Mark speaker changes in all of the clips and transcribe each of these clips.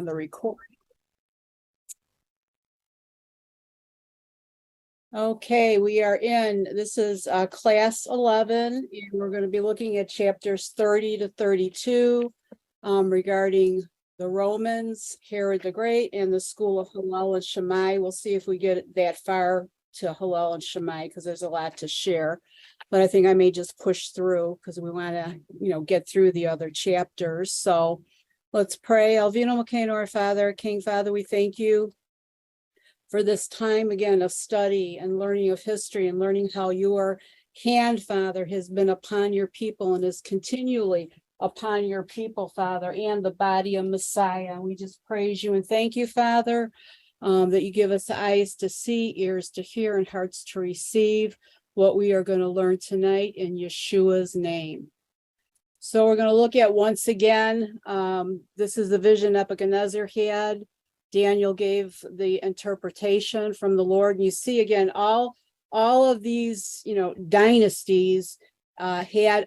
Speaker 1: the record. Okay, we are in, this is class 11, and we're going to be looking at chapters 30 to 32 regarding the Romans, Herod the Great, and the school of Hallel and Shammai. We'll see if we get that far to Hallel and Shammai because there's a lot to share. But I think I may just push through because we want to, get through the other chapters. So let's pray. Alvino Makano, our Father, King Father, we thank you for this time again of study and learning of history and learning how your hand, Father, has been upon your people and is continually upon your people, Father, and the body of Messiah. We just praise you and thank you, Father, that you give us eyes to see, ears to hear, and hearts to receive what we are going to learn tonight in Yeshua's name. So we're going to look at once again, this is the vision Nebuchadnezzar had. Daniel gave the interpretation from the Lord. And you see again, all of these, dynasties had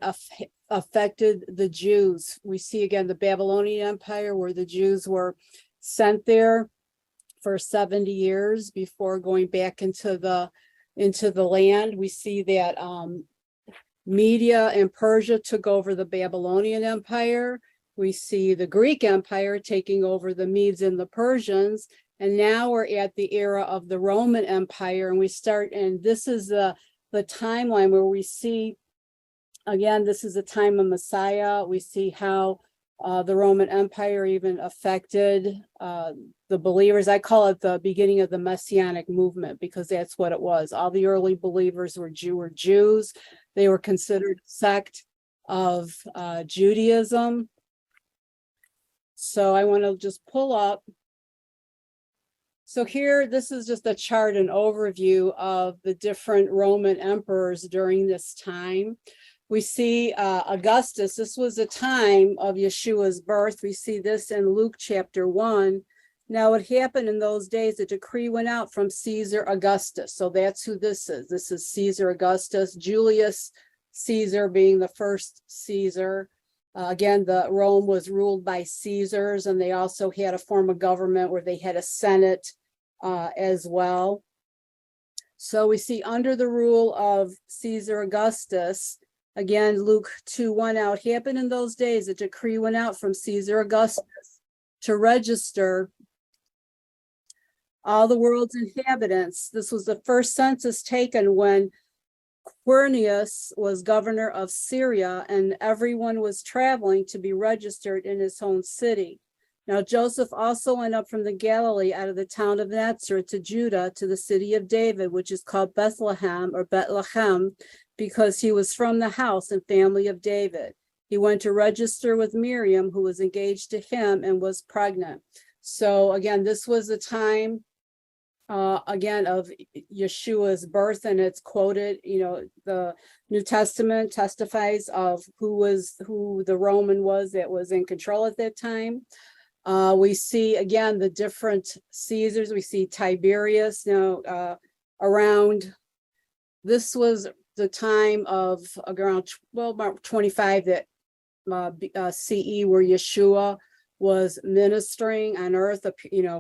Speaker 1: affected the Jews. We see again the Babylonian Empire where the Jews were sent there for 70 years before going back into the land. We see that Media and Persia took over the Babylonian Empire. We see the Greek Empire taking over the Medes and the Persians, and now we're at the era of the Roman Empire, and this is the timeline where we see, again, this is the time of Messiah. We see how the Roman Empire even affected the believers. I call it the beginning of the Messianic movement because that's what it was. All the early believers were Jews. They were considered a sect of Judaism. So I want to just pull up. So here, this is just a chart, an overview of the different Roman emperors during this time. We see Augustus. This was the time of Yeshua's birth. We see this in Luke chapter 1. Now, what happened in those days, a decree went out from Caesar Augustus. So that's who this is. This is Caesar Augustus, Julius Caesar being the first Caesar. Again, Rome was ruled by Caesars, and they also had a form of government where they had a Senate as well. So we see under the rule of Caesar Augustus, again, Luke 2:1 out, happened in those days, a decree went out from Caesar Augustus to register all the world's inhabitants. This was the first census taken when Quirinius was governor of Syria, and everyone was traveling to be registered in his own city. Now Joseph also went up from the Galilee out of the town of Nazareth to Judah, to the city of David, which is called Bethlehem, because he was from the house and family of David. He went to register with Miriam, who was engaged to him and was pregnant. So again, this was the time again of Yeshua's birth, and it's quoted, the New Testament testifies of who the Roman was that was in control at that time. We see again the different Caesars. We see Tiberius. Now this was the time of around about 25 that CE, where Yeshua was ministering on earth,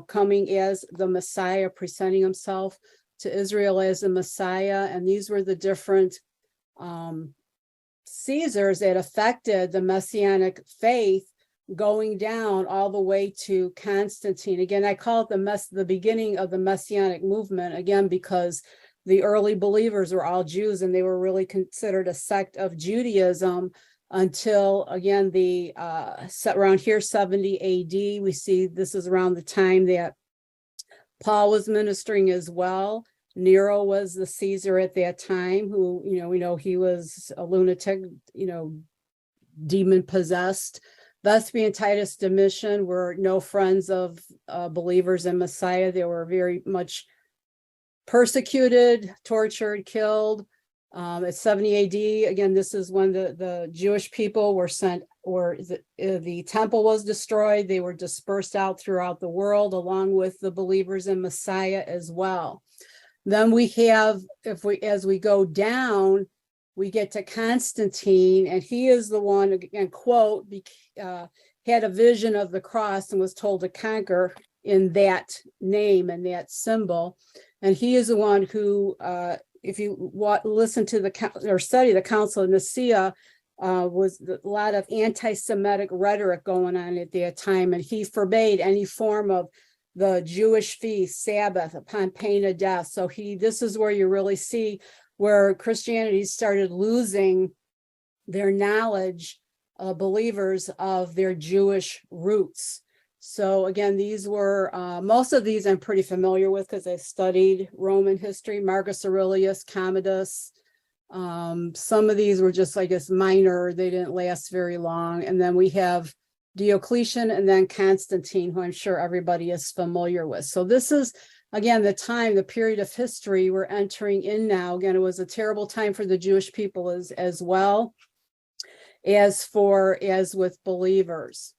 Speaker 1: coming as the Messiah, presenting himself to Israel as the Messiah. And these were the different Caesars that affected the Messianic faith, going down all the way to Constantine. Again, I call it the beginning of the Messianic movement, again, because the early believers were all Jews and they were really considered a sect of Judaism until, again, around here, 70 AD. We see this is around the time that Paul was ministering as well. Nero was the Caesar at that time, who, we know he was a lunatic, demon possessed. Vespasian, Titus, Domitian were no friends of believers in Messiah. They were very much persecuted, tortured, killed. At 70 AD, again, this is when the Jewish people were sent, or the temple was destroyed. They were dispersed out throughout the world, along with the believers in Messiah as well. Then we have, as we go down, we get to Constantine, and he is the one, again, quote, had a vision of the cross and was told to conquer in that name and that symbol. And he is the one who, if you listen to or study the Council of Nicaea, was a lot of anti-Semitic rhetoric going on at that time, and he forbade any form of the Jewish feast, Sabbath, upon pain of death. So this is where you really see where Christianity started losing their knowledge, believers, of their Jewish roots. So again, these were, most of these I'm pretty familiar with because I studied Roman history, Marcus Aurelius, Commodus. Some of these were just, I guess, minor. They didn't last very long. And then we have Diocletian and then Constantine, who I'm sure everybody is familiar with. So this is, again, the period of history we're entering in now. Again, it was a terrible time for the Jewish people as well as with believers.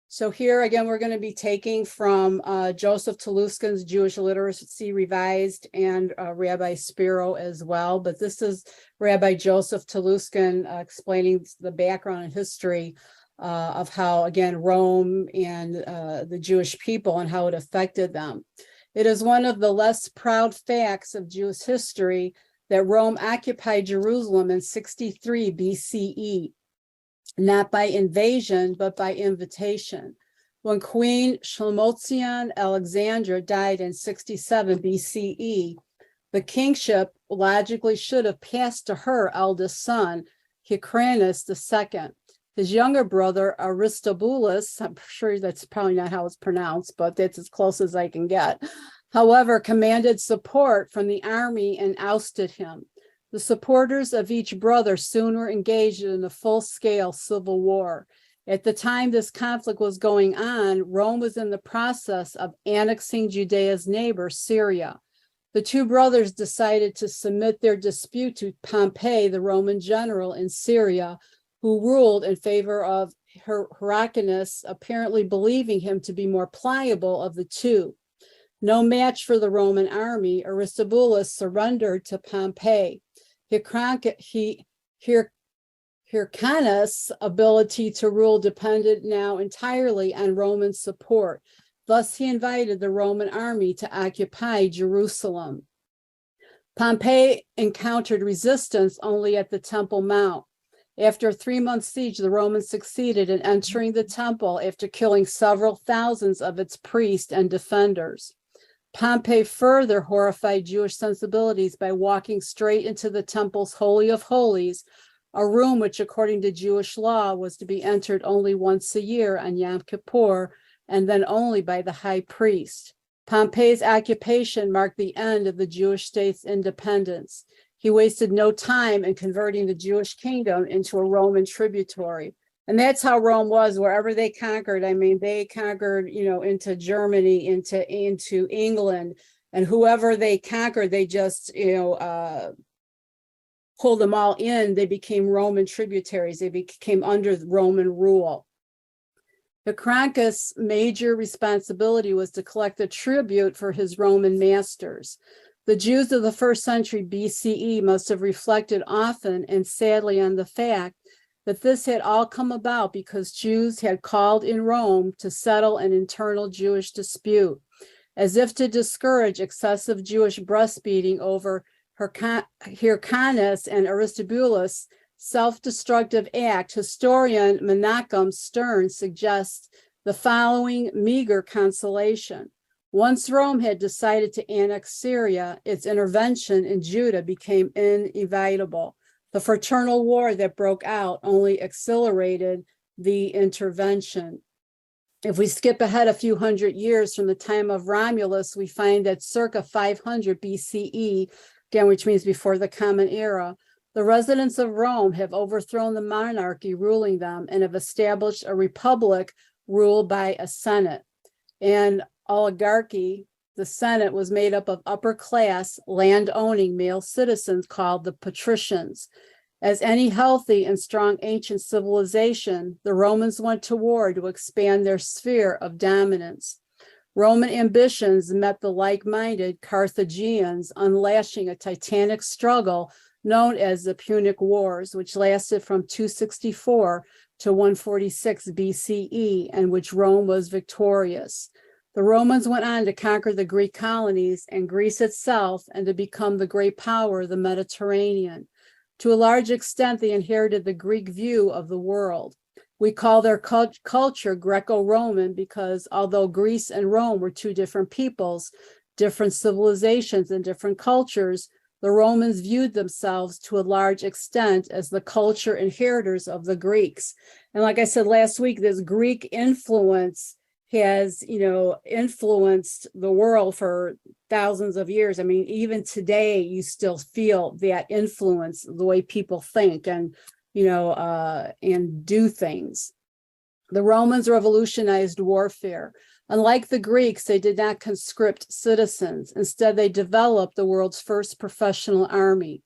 Speaker 1: So here again, we're going to be taking from Joseph Teluskin's Jewish Literacy Revised and Rabbi Spiro as well. But this is Rabbi Joseph Teluskin explaining the background and history of how, again, Rome and the Jewish people and how it affected them. It is one of the less proud facts of Jewish history that Rome occupied Jerusalem in 63 BCE. Not by invasion, but by invitation. When Queen Shlomozion Alexandra died in 67 BCE, the kingship logically should have passed to her eldest son, Hyrcanus II. His younger brother, Aristobulus, I'm sure that's probably not how it's pronounced, but that's as close as I can get, however, commanded support from the army and ousted him. The supporters of each brother soon were engaged in a full-scale civil war. At the time this conflict was going on, Rome was in the process of annexing Judea's neighbor, Syria. The two brothers decided to submit their dispute to Pompey, the Roman general in Syria, who ruled in favor of Hyrcanus, apparently believing him to be more pliable of the two. No match for the Roman army, Aristobulus surrendered to Pompey. Hyrcanus' ability to rule depended now entirely on Roman support. Thus, he invited the Roman army to occupy Jerusalem. Pompey encountered resistance only at the Temple Mount. After a 3-month siege, the Romans succeeded in entering the temple after killing several thousands of its priests and defenders. Pompey further horrified Jewish sensibilities by walking straight into the temple's Holy of Holies, a room which, according to Jewish law, was to be entered only once a year on Yom Kippur, and then only by the high priest. Pompey's occupation marked the end of the Jewish state's independence. He wasted no time in converting the Jewish kingdom into a Roman tributary. And that's how Rome was, wherever they conquered. I mean, they conquered, into Germany, into England, and whoever they conquered, they just, pulled them all in. They became Roman tributaries. They became under Roman rule. Hyrcanus' major responsibility was to collect the tribute for his Roman masters. The Jews of the 1st century BCE must have reflected often and sadly on the fact that this had all come about because Jews had called in Rome to settle an internal Jewish dispute. As if to discourage excessive Jewish breastfeeding over Hyrcanus and Aristobulus' self-destructive act, historian Menachem Stern suggests the following meager consolation. Once Rome had decided to annex Syria, its intervention in Judah became inevitable. The fraternal war that broke out only accelerated the intervention. If we skip ahead a few hundred years from the time of Romulus, we find that circa 500 BCE, again, which means before the Common Era, the residents of Rome have overthrown the monarchy ruling them and have established a republic ruled by a senate. And oligarchy, the senate, was made up of upper class, land-owning male citizens called the patricians. As any healthy and strong ancient civilization, the Romans went to war to expand their sphere of dominance. Roman ambitions met the like-minded Carthaginians, unleashing a titanic struggle known as the Punic Wars, which lasted from 264 to 146 BCE, in which Rome was victorious. The Romans went on to conquer the Greek colonies and Greece itself, and to become the great power of the Mediterranean. To a large extent, they inherited the Greek view of the world. We call their culture Greco-Roman because although Greece and Rome were two different peoples, different civilizations, and different cultures, the Romans viewed themselves to a large extent as the culture inheritors of the Greeks. And like I said last week, this Greek influence has, influenced the world for thousands of years. I mean, even today, you still feel that influence, the way people think and do things. The Romans revolutionized warfare. Unlike the Greeks, they did not conscript citizens. Instead, they developed the world's first professional army.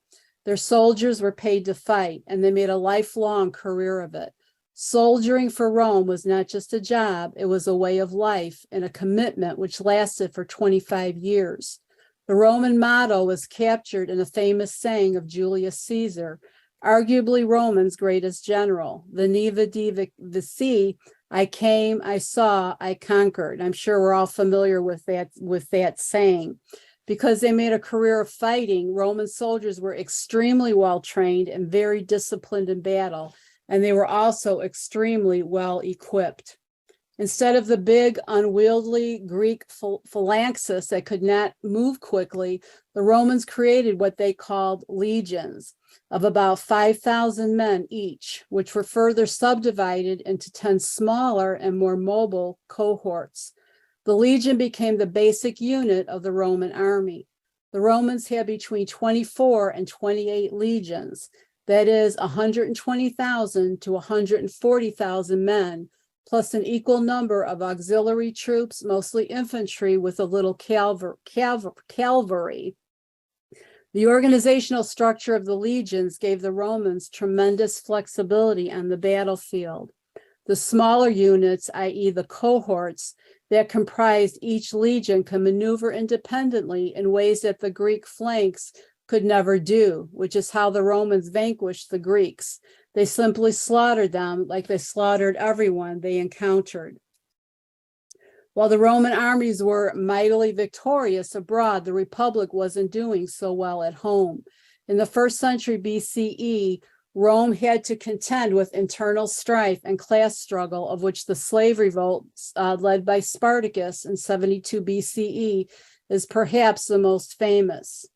Speaker 1: Their soldiers were paid to fight, and they made a lifelong career of it. Soldiering for Rome was not just a job, it was a way of life and a commitment which lasted for 25 years. The Roman motto was captured in a famous saying of Julius Caesar, arguably Rome's greatest general, Veni Vidi Vici, I came, I saw, I conquered. I'm sure we're all familiar with that saying. Because they made a career of fighting, Roman soldiers were extremely well trained and very disciplined in battle, and they were also extremely well equipped. Instead of the big, unwieldy Greek phalanxes that could not move quickly, the Romans created what they called legions of about 5,000 men each, which were further subdivided into 10 smaller and more mobile cohorts. The legion became the basic unit of the Roman army. The Romans had between 24 and 28 legions, that is 120,000 to 140,000 men, plus an equal number of auxiliary troops, mostly infantry with a little cavalry. The organizational structure of the legions gave the Romans tremendous flexibility on the battlefield. The smaller units, i.e. the cohorts, that comprised each legion could maneuver independently in ways that the Greek flanks could never do, which is how the Romans vanquished the Greeks. They simply slaughtered them like they slaughtered everyone they encountered. While the Roman armies were mightily victorious abroad, the Republic wasn't doing so well at home. In the 1st century BCE, Rome had to contend with internal strife and class struggle, of which the slave revolt led by Spartacus in 72 BCE is perhaps the most famous.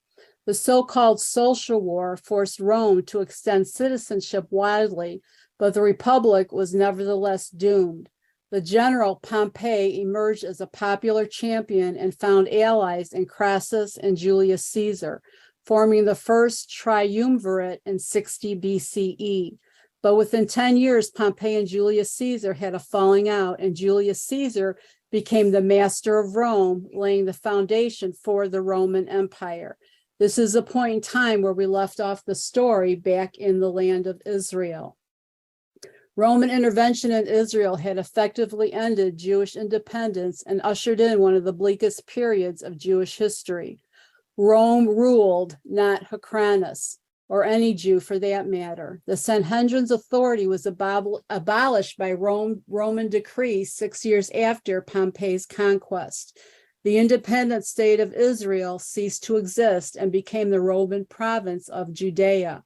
Speaker 1: The so-called social war forced Rome to extend citizenship widely, but the Republic was nevertheless doomed. The general Pompey emerged as a popular champion and found allies in Crassus and Julius Caesar, forming the first triumvirate in 60 BCE. But within 10 years, Pompey and Julius Caesar had a falling out, and Julius Caesar became the master of Rome, laying the foundation for the Roman Empire. This is a point in time where we left off the story back in the land of Israel. Roman intervention in Israel had effectively ended Jewish independence and ushered in one of the bleakest periods of Jewish history. Rome ruled, not Hyrcanus, or any Jew for that matter. The Sanhedrin's authority was abolished by Roman decree 6 years after Pompey's conquest. The independent state of Israel ceased to exist and became the Roman province of Judea.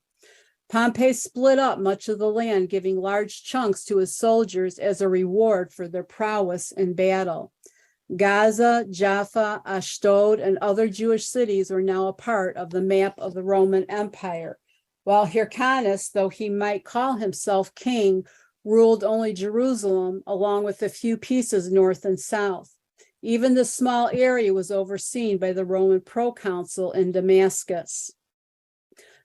Speaker 1: Pompey split up much of the land, giving large chunks to his soldiers as a reward for their prowess in battle. Gaza, Jaffa, Ashdod, and other Jewish cities were now a part of the map of the Roman Empire, while Hyrcanus, though he might call himself king, ruled only Jerusalem, along with a few pieces north and south. Even this small area was overseen by the Roman proconsul in Damascus.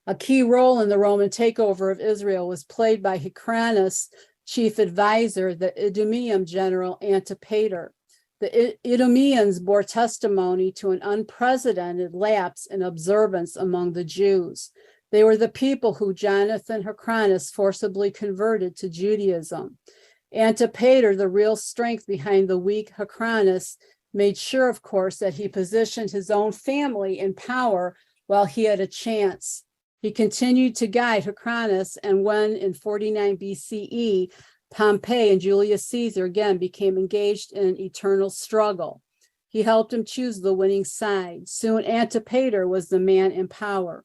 Speaker 1: A key role in the Roman takeover of Israel was played by Hyrcanus' chief advisor, the Idumean general Antipater. The Idumeans bore testimony to an unprecedented lapse in observance among the Jews. They were the people who Jonathan Hyrcanus forcibly converted to Judaism. Antipater, the real strength behind the weak Hyrcanus, made sure, of course, that he positioned his own family in power while he had a chance. He continued to guide Hyrcanus, and when in 49 BCE, Pompey and Julius Caesar again became engaged in an eternal struggle. He helped him choose the winning side. Soon Antipater was the man in power.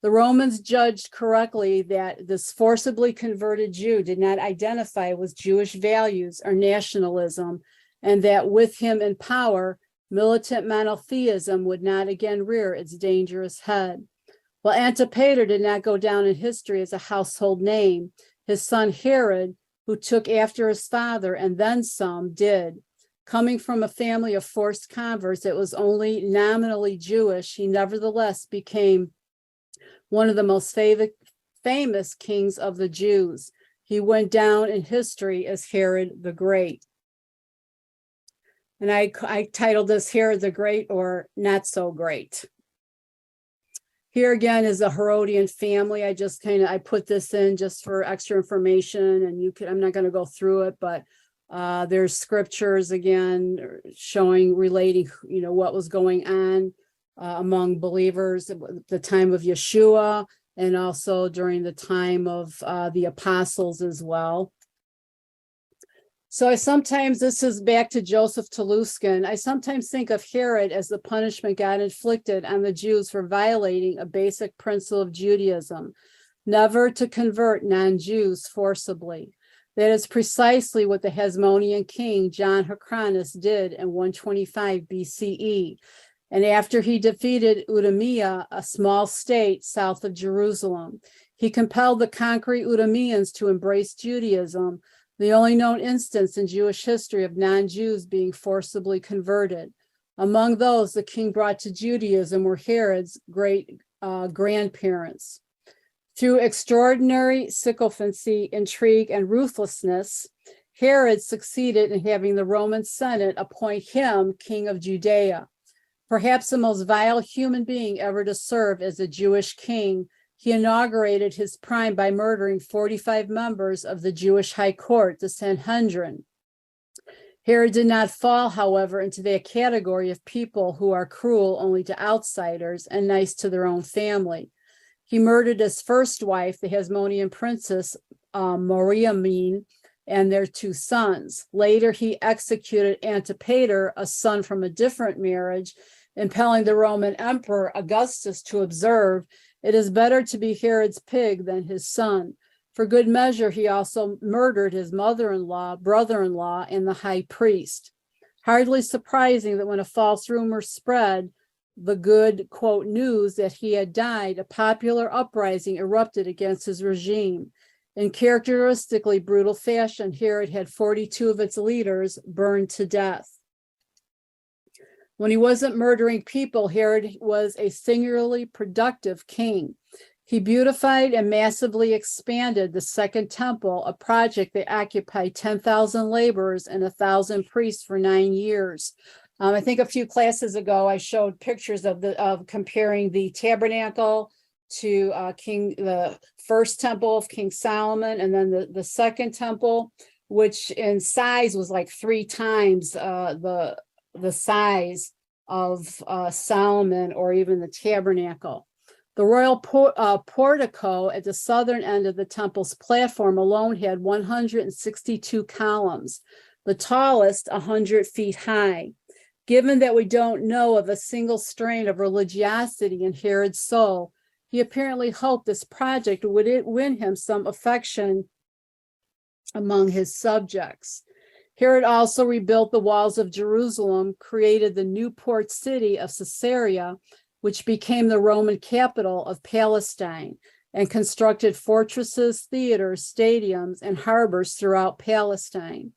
Speaker 1: The Romans judged correctly that this forcibly converted Jew did not identify with Jewish values or nationalism, and that with him in power, militant monotheism would not again rear its dangerous head. While Antipater did not go down in history as a household name, his son Herod, who took after his father and then some, did. Coming from a family of forced converts that was only nominally Jewish, he nevertheless became one of the most famous kings of the Jews. He went down in history as Herod the Great. And I titled this Herod the Great or Not So Great. Here again is a Herodian family. I put this in just for extra information, and I'm not going to go through it, but there's scriptures again relating, what was going on among believers at the time of Yeshua, and also during the time of the apostles as well. So this is back to Joseph Teluskin. I sometimes think of Herod as the punishment God inflicted on the Jews for violating a basic principle of Judaism, never to convert non-Jews forcibly. That is precisely what the Hasmonean king John Hyrcanus did in 125 BCE. And after he defeated Idumea, a small state south of Jerusalem, he compelled the conquering Idumeans to embrace Judaism, the only known instance in Jewish history of non-Jews being forcibly converted. Among those the king brought to Judaism were Herod's great grandparents. Through extraordinary sycophancy, intrigue, and ruthlessness, Herod succeeded in having the Roman Senate appoint him king of Judea. Perhaps the most vile human being ever to serve as a Jewish king, he inaugurated his prime by murdering 45 members of the Jewish High Court, the Sanhedrin. Herod did not fall, however, into that category of people who are cruel only to outsiders and nice to their own family. He murdered his first wife, the Hasmonean princess Mariamne, and their 2 sons. Later, he executed Antipater, a son from a different marriage, impelling the Roman Emperor Augustus to observe, "It is better to be Herod's pig than his son." For good measure, he also murdered his mother-in-law, brother-in-law, and the high priest. Hardly surprising that when a false rumor spread the good, quote, news that he had died, a popular uprising erupted against his regime. In characteristically brutal fashion, Herod had 42 of its leaders burned to death. When he wasn't murdering people, Herod was a singularly productive king. He beautified and massively expanded the Second Temple, a project that occupied 10,000 laborers and 1,000 priests for 9 years. I think a few classes ago, I showed pictures of comparing the tabernacle to the first temple of King Solomon, and then the second temple, which in size was like 3 times the size of Solomon or even the tabernacle. The royal portico at the southern end of the temple's platform alone had 162 columns, the tallest 100 feet high. Given that we don't know of a single strain of religiosity in Herod's soul, he apparently hoped this project would win him some affection among his subjects. Herod also rebuilt the walls of Jerusalem, created the new port city of Caesarea, which became the Roman capital of Palestine, and constructed fortresses, theaters, stadiums, and harbors throughout Palestine.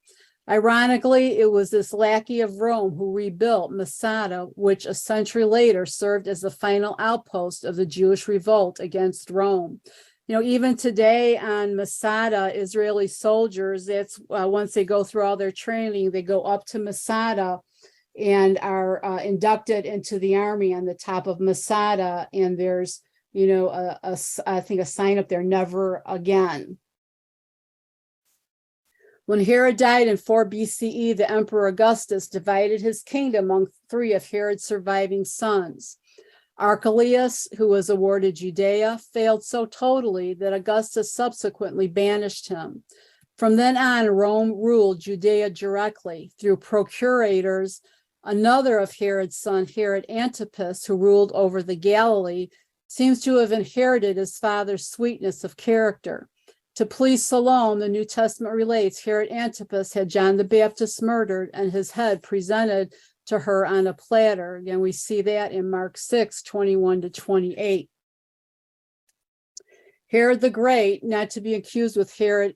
Speaker 1: Ironically, it was this lackey of Rome who rebuilt Masada, which a century later served as the final outpost of the Jewish revolt against Rome. Even today on Masada, Israeli soldiers, that's once they go through all their training, they go up to Masada and are inducted into the army on the top of Masada. And there's, I think a sign up there, "Never again." When Herod died in 4 BCE, the Emperor Augustus divided his kingdom among 3 of Herod's surviving sons. Archelaus, who was awarded Judea, failed so totally that Augustus subsequently banished him. From then on, Rome ruled Judea directly through procurators. Another of Herod's son, Herod Antipas, who ruled over the Galilee, seems to have inherited his father's sweetness of character. To please Salome, the New Testament relates, Herod Antipas had John the Baptist murdered and his head presented to her on a platter. Again, we see that in Mark 6:21-28. Herod the Great, not to be confused with Herod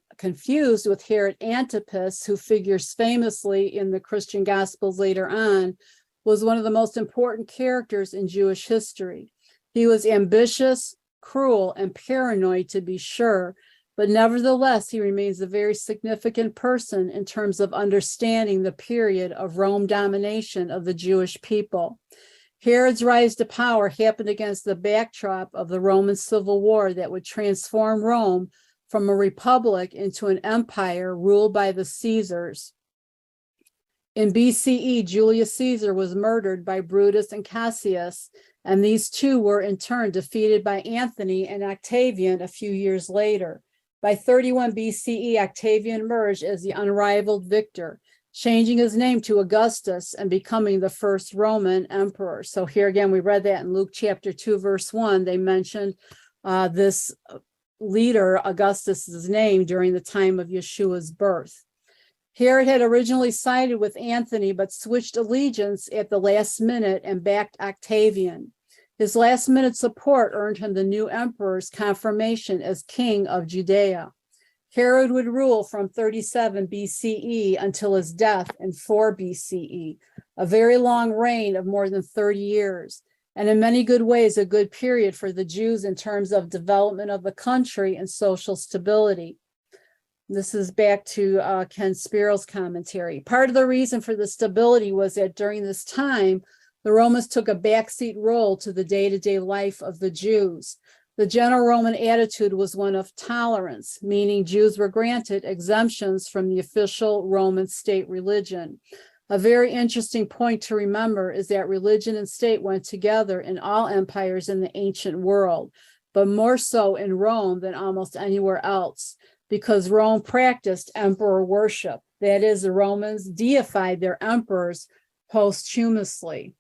Speaker 1: Antipas, who figures famously in the Christian Gospels later on, was one of the most important characters in Jewish history. He was ambitious, cruel, and paranoid, to be sure, but nevertheless, he remains a very significant person in terms of understanding the period of Rome domination of the Jewish people. Herod's rise to power happened against the backdrop of the Roman Civil War that would transform Rome from a republic into an empire ruled by the Caesars. In BCE, Julius Caesar was murdered by Brutus and Cassius, and these two were in turn defeated by Anthony and Octavian a few years later. By 31 BCE, Octavian emerged as the unrivaled victor, changing his name to Augustus and becoming the first Roman emperor. So here again, we read that in Luke chapter 2, verse 1. They mentioned this leader, Augustus's name, during the time of Yeshua's birth. Herod had originally sided with Anthony, but switched allegiance at the last minute and backed Octavian. His last-minute support earned him the new emperor's confirmation as king of Judea. Herod would rule from 37 BCE until his death in 4 BCE, a very long reign of more than 30 years, and in many good ways a good period for the Jews in terms of development of the country and social stability. This is back to Ken Spiro's commentary. Part of the reason for the stability was that during this time, the Romans took a backseat role to the day-to-day life of the Jews. The general Roman attitude was one of tolerance, meaning Jews were granted exemptions from the official Roman state religion. A very interesting point to remember is that religion and state went together in all empires in the ancient world, but more so in Rome than almost anywhere else, because Rome practiced emperor worship. That is, the Romans deified their emperors posthumously.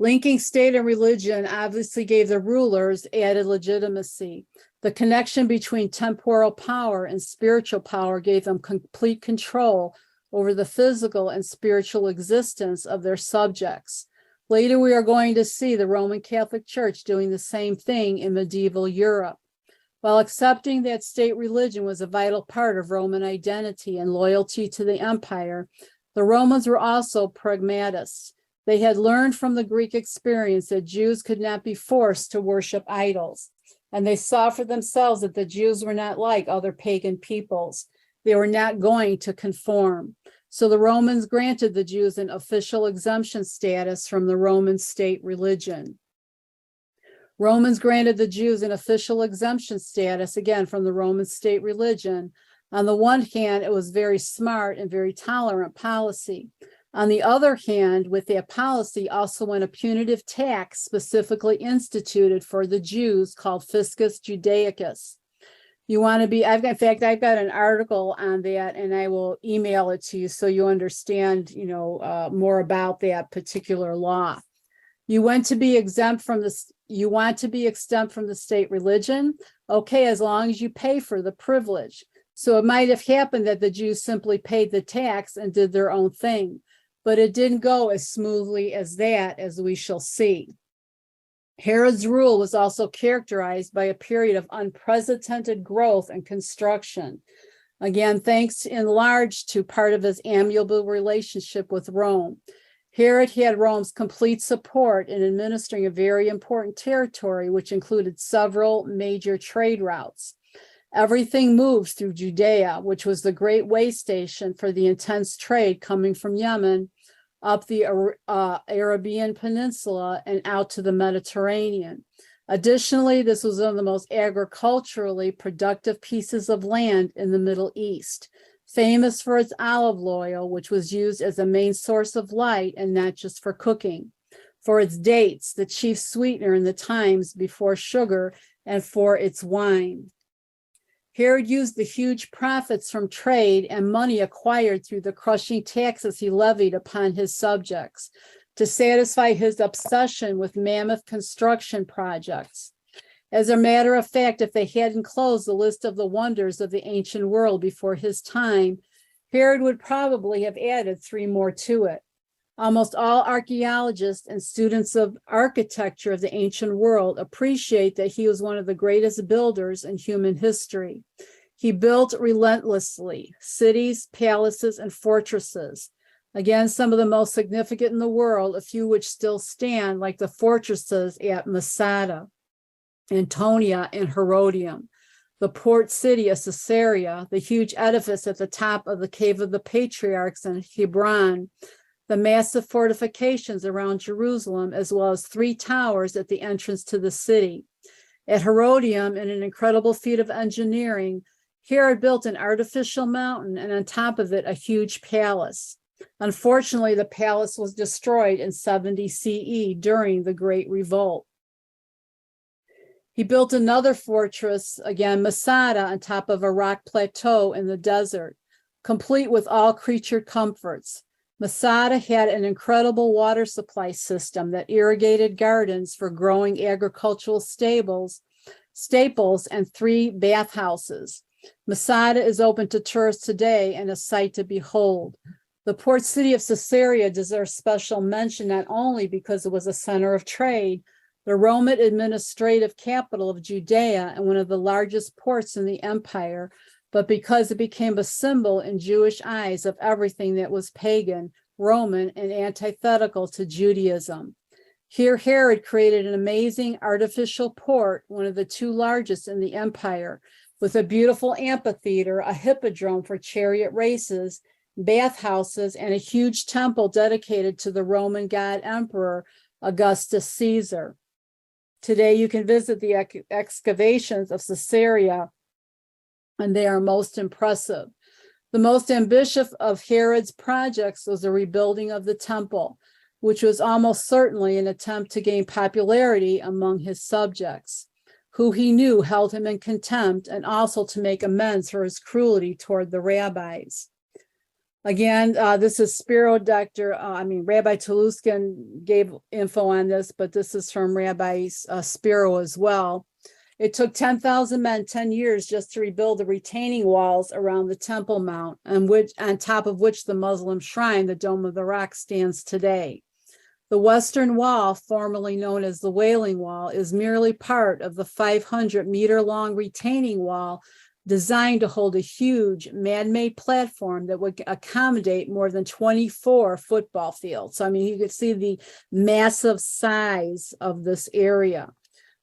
Speaker 1: Linking state and religion obviously gave the rulers added legitimacy. The connection between temporal power and spiritual power gave them complete control over the physical and spiritual existence of their subjects. Later, we are going to see the Roman Catholic Church doing the same thing in medieval Europe. While accepting that state religion was a vital part of Roman identity and loyalty to the empire, the Romans were also pragmatists. They had learned from the Greek experience that Jews could not be forced to worship idols, and they saw for themselves that the Jews were not like other pagan peoples. They were not going to conform. So the Romans granted the Jews an official exemption status from the Roman state religion. Romans granted the Jews an official exemption status, again, from the Roman state religion. On the one hand, it was very smart and very tolerant policy. On the other hand, with that policy also went a punitive tax specifically instituted for the Jews called Fiscus Judaicus. You want to be, I've got an article on that, and I will email it to you so you understand, more about that particular law. You want to be exempt from the state religion? Okay, as long as you pay for the privilege. So it might have happened that the Jews simply paid the tax and did their own thing, but it didn't go as smoothly as that, as we shall see. Herod's rule was also characterized by a period of unprecedented growth and construction. Again, thanks in large to part of his amiable relationship with Rome. Herod had Rome's complete support in administering a very important territory, which included several major trade routes. Everything moved through Judea, which was the great way station for the intense trade coming from Yemen up the Arabian Peninsula and out to the Mediterranean. Additionally, this was one of the most agriculturally productive pieces of land in the Middle East, famous for its olive oil, which was used as a main source of light and not just for cooking, for its dates, the chief sweetener in the times before sugar, and for its wine. Herod used the huge profits from trade and money acquired through the crushing taxes he levied upon his subjects to satisfy his obsession with mammoth construction projects. As a matter of fact, if they hadn't closed the list of the wonders of the ancient world before his time, Herod would probably have added 3 more to it. Almost all archaeologists and students of architecture of the ancient world appreciate that he was one of the greatest builders in human history. He built relentlessly cities, palaces, and fortresses. Again, some of the most significant in the world, a few which still stand, like the fortresses at Masada, Antonia, and Herodium, the port city of Caesarea, the huge edifice at the top of the Cave of the Patriarchs in Hebron, the massive fortifications around Jerusalem, as well as 3 towers at the entrance to the city. At Herodium, in an incredible feat of engineering, Herod built an artificial mountain and on top of it a huge palace. Unfortunately, the palace was destroyed in 70 CE during the Great Revolt. He built another fortress, again, Masada, on top of a rock plateau in the desert, complete with all creature comforts. Masada had an incredible water supply system that irrigated gardens for growing agricultural staples and 3 bathhouses. Masada is open to tourists today and a sight to behold. The port city of Caesarea deserves special mention not only because it was a center of trade, the Roman administrative capital of Judea and one of the largest ports in the empire, but because it became a symbol in Jewish eyes of everything that was pagan, Roman, and antithetical to Judaism. Here, Herod created an amazing artificial port, one of the 2 largest in the empire, with a beautiful amphitheater, a hippodrome for chariot races, bathhouses, and a huge temple dedicated to the Roman god emperor Augustus Caesar. Today, you can visit the excavations of Caesarea, and they are most impressive. The most ambitious of Herod's projects was the rebuilding of the temple, which was almost certainly an attempt to gain popularity among his subjects, who he knew held him in contempt, and also to make amends for his cruelty toward the rabbis. Again, this is Rabbi Tuluskin gave info on this, but this is from Rabbi Spiro as well. It took 10,000 men 10 years just to rebuild the retaining walls around the Temple Mount, on top of which the Muslim shrine, the Dome of the Rock, stands today. The Western Wall, formerly known as the Wailing Wall, is merely part of the 500-meter-long retaining wall designed to hold a huge man-made platform that would accommodate more than 24 football fields. So, I mean, you could see the massive size of this area.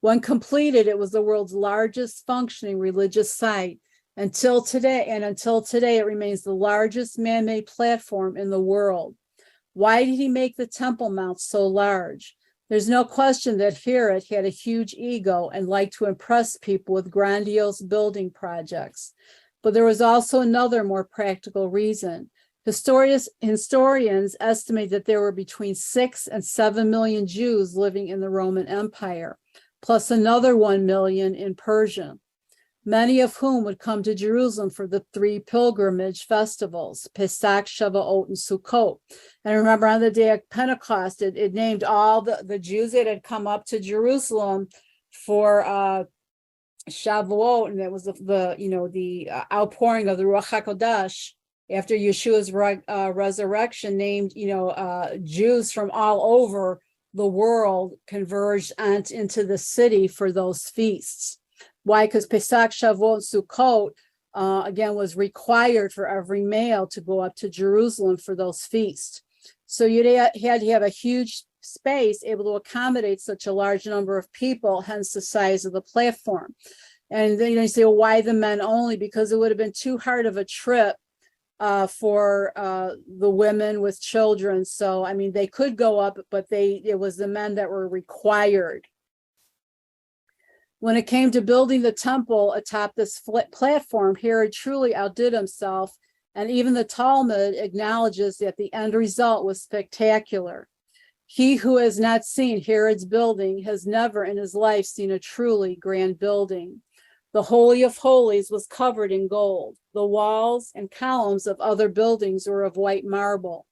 Speaker 1: When completed, it was the world's largest functioning religious site. Until today, it remains the largest man-made platform in the world. Why did he make the Temple Mount so large? There's no question that Herod had a huge ego and liked to impress people with grandiose building projects. But there was also another more practical reason. Historians estimate that there were between 6 and 7 million Jews living in the Roman Empire, plus another 1 million in Persia, many of whom would come to Jerusalem for the 3 pilgrimage festivals, Pesach, Shavuot, and Sukkot. And remember, on the day of Pentecost, it named all the Jews that had come up to Jerusalem for Shavuot, and it was the outpouring of the Ruach HaKodesh after Yeshua's resurrection, named Jews from all over the world converged into the city for those feasts. Why? Because Pesach, Shavuot, Sukkot, again, was required for every male to go up to Jerusalem for those feasts. So you had to have a huge space able to accommodate such a large number of people, hence the size of the platform. And then you say, well, why the men only? Because it would have been too hard of a trip for the women with children. So, I mean, they could go up, but it was the men that were required. When it came to building the temple atop this platform, Herod truly outdid himself, and even the Talmud acknowledges that the end result was spectacular. He who has not seen Herod's building has never in his life seen a truly grand building. The Holy of Holies was covered in gold. The walls and columns of other buildings were of white marble.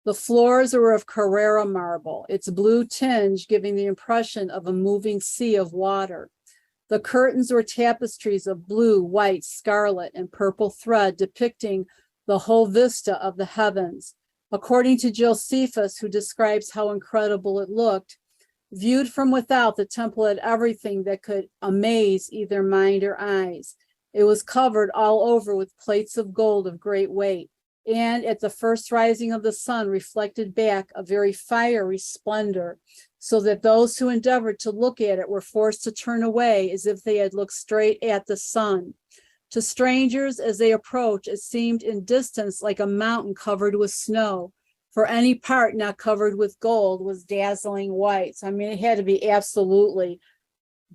Speaker 1: The floors were of Carrara marble, its blue tinge giving the impression of a moving sea of water. The curtains were tapestries of blue, white, scarlet, and purple thread depicting the whole vista of the heavens. According to Josephus, who describes how incredible it looked, viewed from without, the temple had everything that could amaze either mind or eyes. It was covered all over with plates of gold of great weight, and at the first rising of the sun reflected back a very fiery splendor, so that those who endeavored to look at it were forced to turn away as if they had looked straight at the sun. To strangers, as they approached, it seemed in distance like a mountain covered with snow, for any part not covered with gold was dazzling white. So, I mean, it had to be absolutely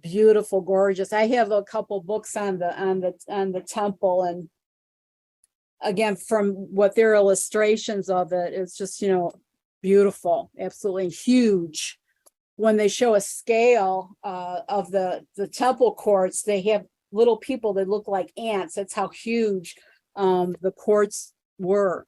Speaker 1: beautiful, gorgeous. I have a couple books on the temple, and again, from what their illustrations of it, it's just, beautiful, absolutely huge. When they show a scale of the temple courts, they have little people that look like ants. That's how huge the courts were.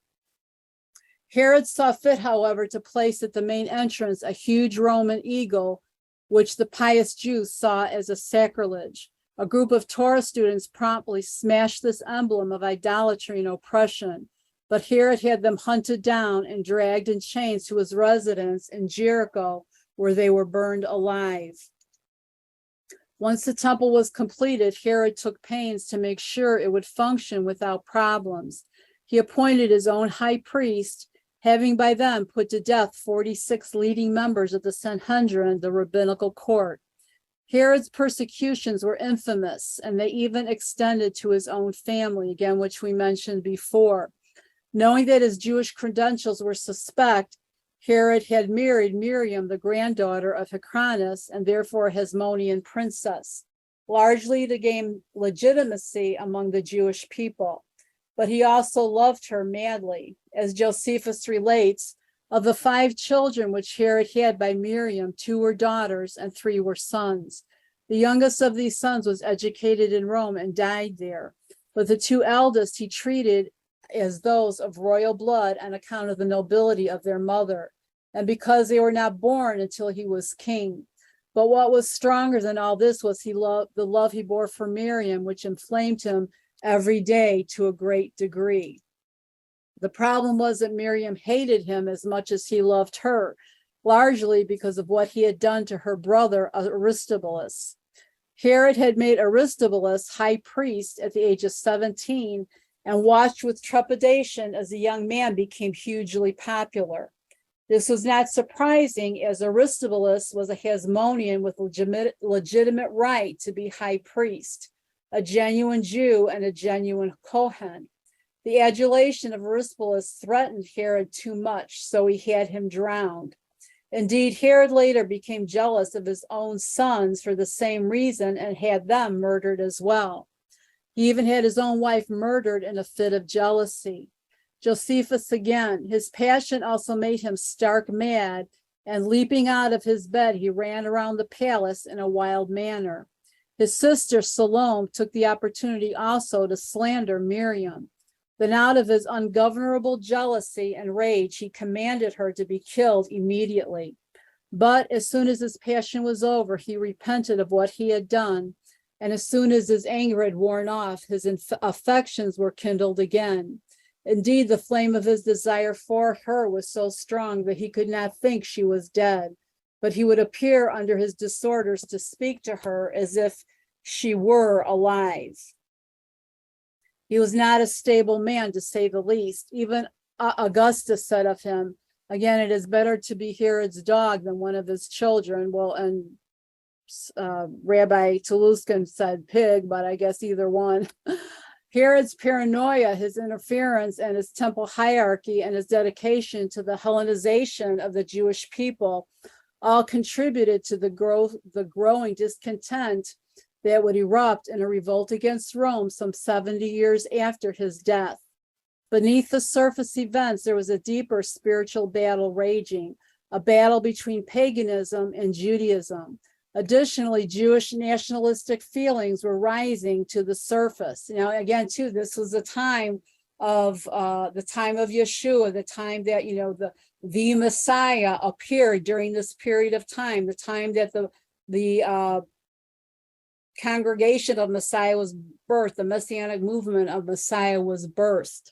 Speaker 1: Herod saw fit, however, to place at the main entrance a huge Roman eagle, which the pious Jews saw as a sacrilege. A group of Torah students promptly smashed this emblem of idolatry and oppression, but Herod had them hunted down and dragged in chains to his residence in Jericho, where they were burned alive. Once the temple was completed, Herod took pains to make sure it would function without problems. He appointed his own high priest, having by them put to death 46 leading members of the Sanhedrin, the rabbinical court. Herod's persecutions were infamous, and they even extended to his own family, again, which we mentioned before. Knowing that his Jewish credentials were suspect, Herod had married Miriam, the granddaughter of Hyrcanus, and therefore a Hasmonean princess, largely to gain legitimacy among the Jewish people. But he also loved her madly. As Josephus relates, of the 5 children which Herod had by Miriam, 2 were daughters and 3 were sons. The youngest of these sons was educated in Rome and died there, but the 2 eldest he treated as those of royal blood on account of the nobility of their mother, and because they were not born until he was king. But what was stronger than all this was the love he bore for Miriam, which inflamed him every day to a great degree. The problem was that Miriam hated him as much as he loved her, largely because of what he had done to her brother Aristobulus. Herod had made Aristobulus high priest at the age of 17 and watched with trepidation as the young man became hugely popular. This was not surprising, as Aristobulus was a Hasmonean with legitimate right to be high priest, a genuine Jew and a genuine Kohen. The adulation of Aristobulus threatened Herod too much, so he had him drowned. Indeed, Herod later became jealous of his own sons for the same reason and had them murdered as well. He even had his own wife murdered in a fit of jealousy. Josephus again, his passion also made him stark mad, and leaping out of his bed, he ran around the palace in a wild manner. His sister Salome took the opportunity also to slander Miriam. Then out of his ungovernable jealousy and rage, he commanded her to be killed immediately. But as soon as his passion was over, he repented of what he had done. And as soon as his anger had worn off, his affections were kindled again. Indeed, the flame of his desire for her was so strong that he could not think she was dead, but he would appear under his disorders to speak to her as if she were alive. He was not a stable man, to say the least. Even Augustus said of him, again, it is better to be Herod's dog than one of his children. Well, and Rabbi Toulouskin said pig, but I guess either one. Herod's paranoia, his interference, and his temple hierarchy, and his dedication to the Hellenization of the Jewish people all contributed to the growing discontent that would erupt in a revolt against Rome some 70 years after his death. Beneath the surface events, there was a deeper spiritual battle raging, a battle between paganism and Judaism. Additionally, Jewish nationalistic feelings were rising to the surface. Now, again, too, this was the time of Yeshua, the time that the Messiah appeared during this period of time, the time that the congregation of Messiah was birthed, the messianic movement of Messiah was birthed.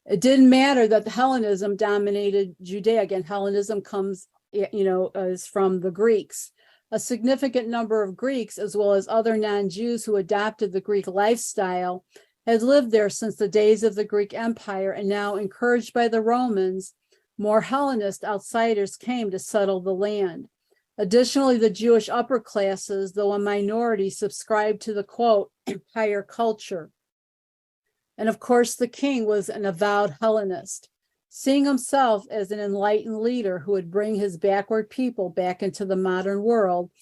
Speaker 1: It didn't matter that the Hellenism dominated Judea. Again, Hellenism comes, is from the Greeks. A significant number of Greeks, as well as other non-Jews who adopted the Greek lifestyle, had lived there since the days of the Greek Empire, and now, encouraged by the Romans, more Hellenist outsiders came to settle the land. Additionally, the Jewish upper classes, though a minority, subscribed to the, quote, higher culture. And of course, the king was an avowed Hellenist, seeing himself as an enlightened leader who would bring his backward people back into the modern world.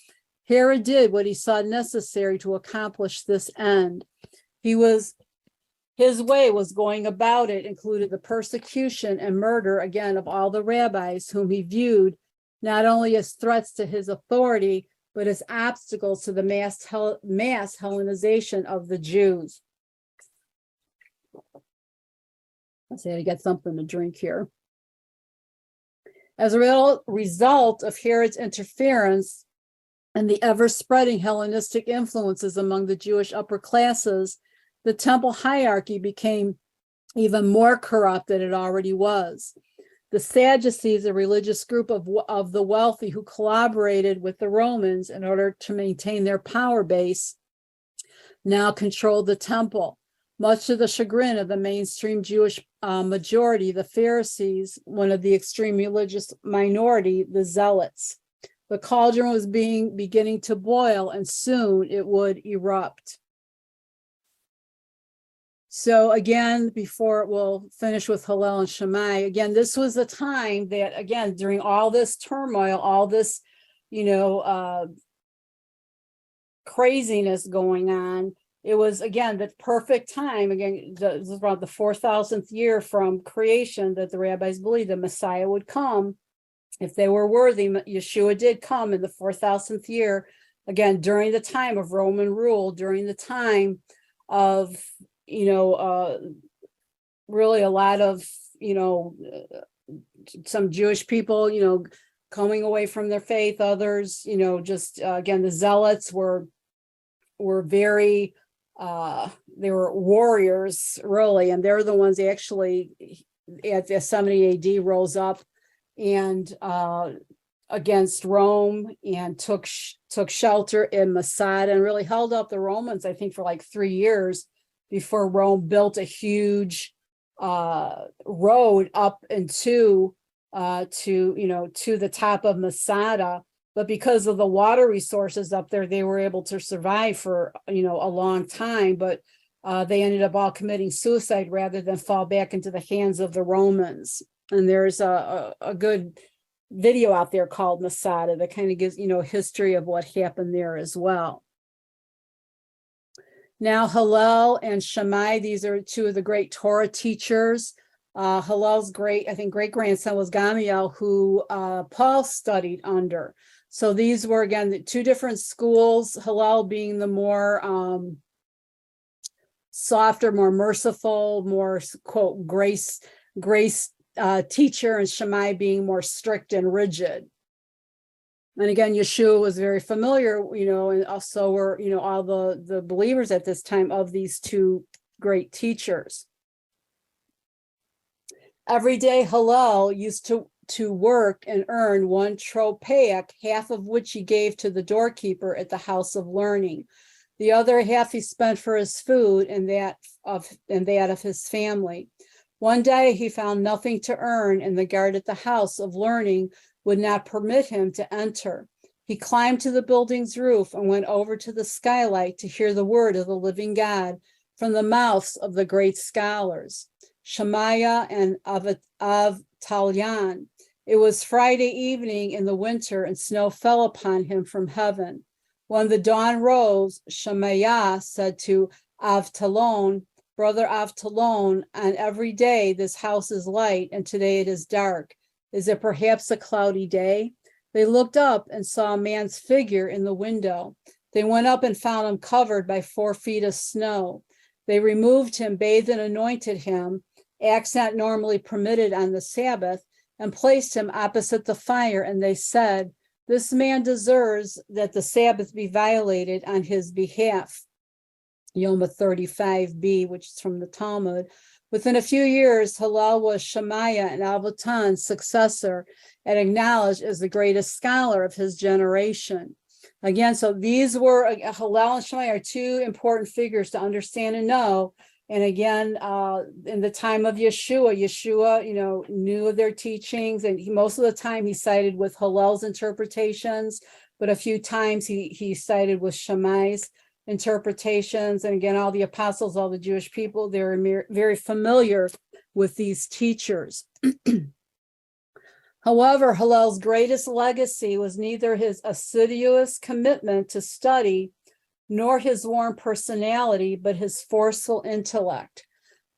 Speaker 1: Herod did what he saw necessary to accomplish this end. His way was going about it included the persecution and murder, again, of all the rabbis whom he viewed not only as threats to his authority, but as obstacles to the mass Hellenization of the Jews. Let's see, I get something to drink here. As a result of Herod's interference and the ever-spreading Hellenistic influences among the Jewish upper classes, the temple hierarchy became even more corrupt than it already was. The Sadducees, a religious group of the wealthy who collaborated with the Romans in order to maintain their power base, now controlled the temple. Much to the chagrin of the mainstream Jewish majority, the Pharisees, one of the extreme religious minority, the Zealots. The cauldron was beginning to boil, and soon it would erupt. So again, before we'll finish with Hallel and Shammai, again, this was a time that, again, during all this turmoil, all this, craziness going on, it was, again, the perfect time. Again, this is around the 4,000th year from creation that the rabbis believed the Messiah would come. If they were worthy, Yeshua did come in the 4,000th year, again, during the time of Roman rule, during the time of, really a lot of, some Jewish people, coming away from their faith, others, again, the Zealots were very, they were warriors, really, and they're the ones actually at the 70 AD rose up and against Rome and took shelter in Masada and really held up the Romans, I think, for like 3 years before Rome built a huge road up into to the top of Masada. But because of the water resources up there, they were able to survive for a long time. But they ended up all committing suicide rather than fall back into the hands of the Romans. And there's a good video out there called Masada that kind of gives history of what happened there as well. Now, Hallel and Shammai, these are two of the great Torah teachers. Hallel's great-grandson was Gamaliel, who Paul studied under. So these were, again, the two different schools, Hallel being the more softer, more merciful, more, quote, grace teacher, and Shammai being more strict and rigid. And again, Yeshua was very familiar, and also were, all the believers at this time of these two great teachers. Every day, Hallel used to work and earn 1 tropaeus, half of which he gave to the doorkeeper at the house of learning. The other half he spent for his food and that of his family. One day he found nothing to earn, and the guard at the house of learning would not permit him to enter. He climbed to the building's roof and went over to the skylight to hear the word of the living God from the mouths of the great scholars, Shammai and Avtalyan. It was Friday evening in the winter, and snow fell upon him from heaven. When the dawn rose, Shammai said to Avtalon, "Brother Avtalon, on every day this house is light, and today it is dark. Is it perhaps a cloudy day?" They looked up and saw a man's figure in the window. They went up and found him covered by 4 feet of snow. They removed him, bathed and anointed him, acts not normally permitted on the Sabbath, and placed him opposite the fire. And they said, "This man deserves that the Sabbath be violated on his behalf." Yoma 35b, which is from the Talmud. Within a few years, Hallel was Shammai and Avutan's successor and acknowledged as the greatest scholar of his generation. Again, so these were, Hallel and Shammai are 2 important figures to understand and know. And again, in the time of Yeshua, knew of their teachings, and most of the time he sided with Hallel's interpretations, but a few times he sided with Shammai's interpretations. And again, all the apostles, all the Jewish people, they were very familiar with these teachers. However, Hallel's greatest legacy was neither his assiduous commitment to study nor his warm personality, but his forceful intellect,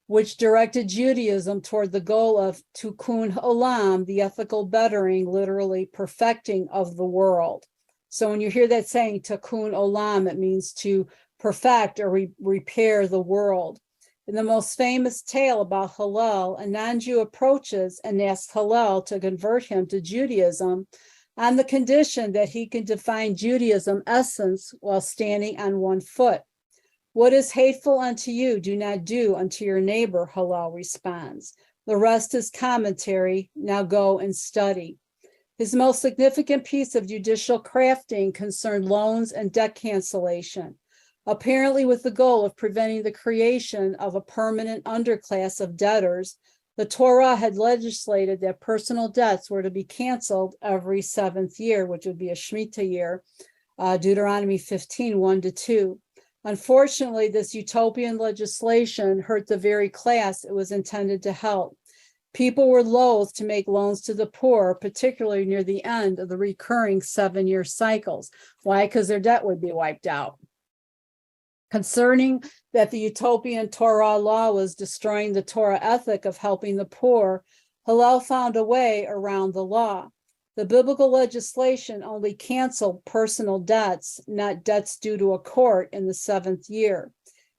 Speaker 1: which directed Judaism toward the goal of tikkun olam, the ethical bettering, literally perfecting of the world. So when you hear that saying tikkun olam, it means to perfect or repair the world. In the most famous tale about Hallel, a non-Jew approaches and asks Hallel to convert him to Judaism on the condition that he can define Judaism essence while standing on 1 foot. "What is hateful unto you, do not do unto your neighbor," Hallel responds. "The rest is commentary. Now go and study." His most significant piece of judicial crafting concerned loans and debt cancellation, apparently with the goal of preventing the creation of a permanent underclass of debtors. The Torah had legislated that personal debts were to be canceled every 7th year, which would be a Shemitah year, Deuteronomy 15, 1-2. Unfortunately, this utopian legislation hurt the very class it was intended to help. People were loath to make loans to the poor, particularly near the end of the recurring 7-year cycles. Why? Because their debt would be wiped out. Concerning that the utopian Torah law was destroying the Torah ethic of helping the poor, Hallel found a way around the law. The biblical legislation only canceled personal debts, not debts due to a court, in the 7th year.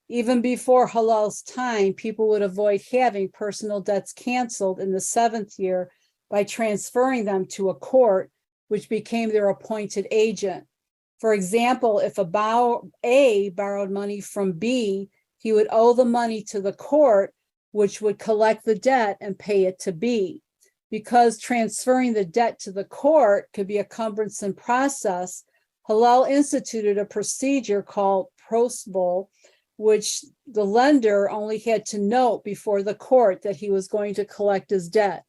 Speaker 1: Even before Hallel's time, people would avoid having personal debts canceled in the 7th year by transferring them to a court, which became their appointed agent. For example, if A borrowed money from B, he would owe the money to the court, which would collect the debt and pay it to B. Because transferring the debt to the court could be a cumbersome process, Hallel instituted a procedure called prosbul, which the lender only had to note before the court that he was going to collect his debt.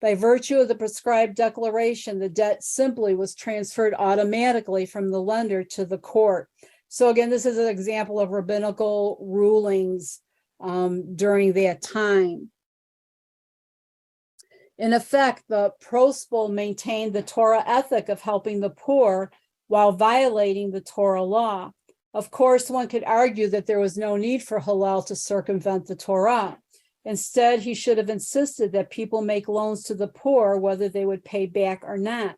Speaker 1: By virtue of the prescribed declaration, the debt simply was transferred automatically from the lender to the court. So again, this is an example of rabbinical rulings during that time. In effect, the prosbul maintained the Torah ethic of helping the poor while violating the Torah law. Of course, one could argue that there was no need for Hallel to circumvent the Torah. Instead, he should have insisted that people make loans to the poor, whether they would pay back or not.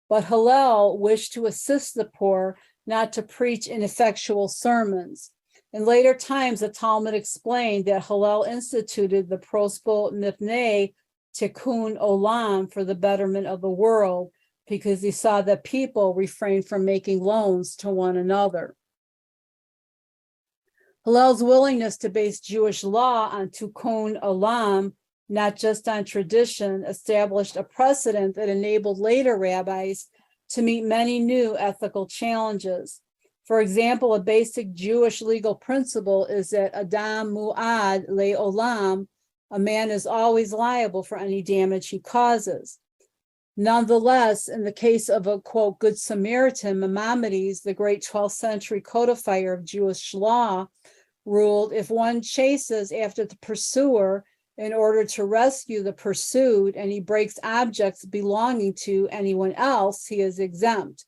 Speaker 1: But Hallel wished to assist the poor, not to preach ineffectual sermons. In later times, the Talmud explained that Hallel instituted the prosbul mipnei tikkun olam, for the betterment of the world, because he saw that people refrained from making loans to one another. Hallel's willingness to base Jewish law on tikkun olam, not just on tradition, established a precedent that enabled later rabbis to meet many new ethical challenges. For example, a basic Jewish legal principle is that Adam mu'ad le'olam, a man is always liable for any damage he causes. Nonetheless, in the case of a, quote, Good Samaritan, Maimonides, the great 12th century codifier of Jewish law, ruled if one chases after the pursuer in order to rescue the pursued and he breaks objects belonging to anyone else, he is exempt.